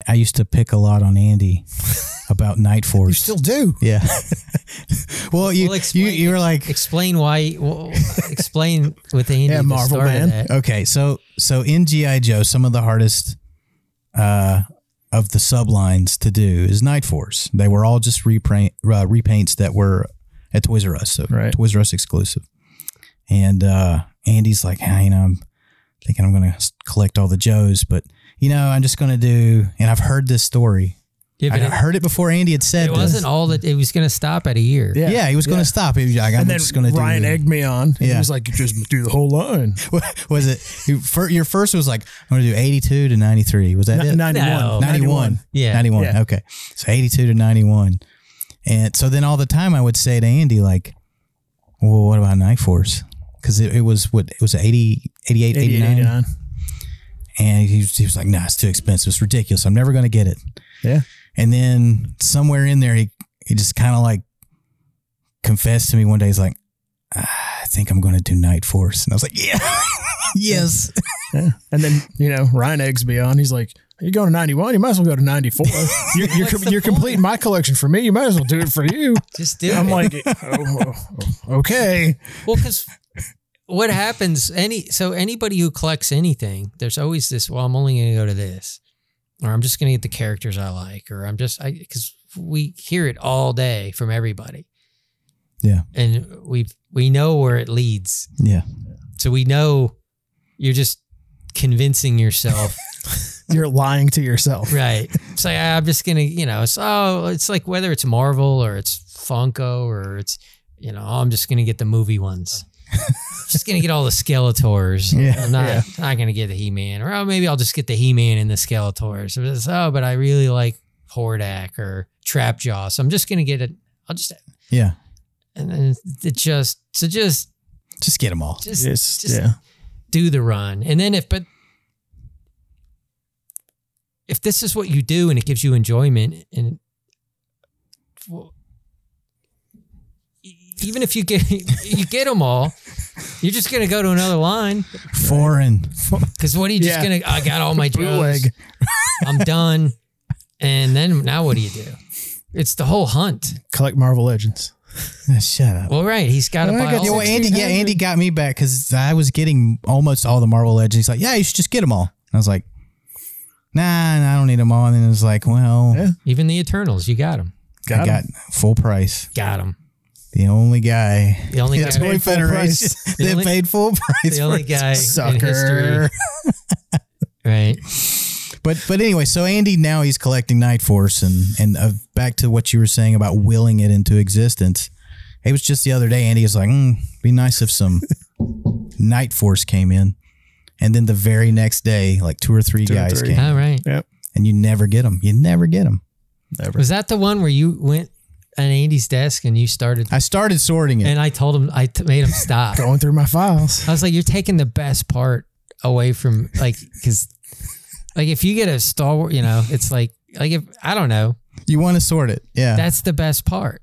I used to pick a lot on Andy about Night Force. You still do. Yeah. Well, you were like, explain why. Well, explain with Andy. Yeah, Marvel Man. Okay, so in G.I. Joe, some of the hardest of the sublines to do is Night Force. They were all just repaints that were at Toys R Us, so Toys R Us exclusive. And Andy's like, hey, I'm thinking I'm going to collect all the Joes, but I'm just going to do. And I've heard this story. Yeah, but I heard it before Andy had said it wasn't all that. It was going to stop at a year. Yeah, he was going to stop. He was like, and then Ryan egged me on. He was like, just do the whole line. Was it your first was like, I'm going to do 82 to 93. Was that it? 91. No. 91. Yeah. 91. Yeah. Okay. So 82 to 91. And so then all the time I would say to Andy, like, well, what about Night Force? Because it was 88, 89. And he was like, nah, it's too expensive. It's ridiculous. I'm never going to get it. Yeah. And then somewhere in there, he just kind of like confessed to me one day. He's like, I think I'm going to do Night Force. And I was like, yeah, yes. Yeah. And then, Ryan eggs me on. He's like, you go to 91, you might as well go to 94. You're completing my collection for me. You might as well do it for you. Just do it. I'm like, okay. Well, because what happens, anybody who collects anything, there's always this, well, I'm only going to go to this. Or I'm just going to get the characters I like, or because we hear it all day from everybody. Yeah. And we know where it leads. Yeah. So we know you're just convincing yourself. You're lying to yourself. Right. It's like, I'm just going to, it's like whether it's Marvel or it's Funko or it's, I'm just going to get the movie ones. Just gonna get all the Skeletors. Yeah, I'm not gonna get the He-Man, or maybe I'll just get the He-Man and the Skeletors. But I really like Hordak or Trapjaw, so I'm just gonna get it. I'll just and then it just get them all. Just do the run, and then if this is what you do and it gives you enjoyment, and even if you get them all, you're just going to go to another line. Foreign. Because what are you just going to, I got all my Joes. I'm done. And then now what do you do? It's the whole hunt. Collect Marvel Legends. Shut up. Well, right. He's got to buy all Andy got me back because I was getting almost all the Marvel Legends. He's like, yeah, you should just get them all. I was like, nah, I don't need them all. And then it was like, well. Even the Eternals, you got them. I got full price. Got them. The only guy in Toy Federation that paid full price. The only guy in history. Right. But anyway, so Andy now he's collecting Night Force, and back to what you were saying about willing it into existence. It was just the other day, Andy was like, be nice if some Night Force came in. And then the very next day, like two or three guys came. Oh, right. Yep. And you never get them. You never get them. Never. Was that the one where you went at Andy's desk and you started? I started sorting it. And I told him, made him stop. Going through my files. I was like, you're taking the best part away from, because if you get a Star Wars, it's like if, I don't know. You want to sort it. Yeah. That's the best part.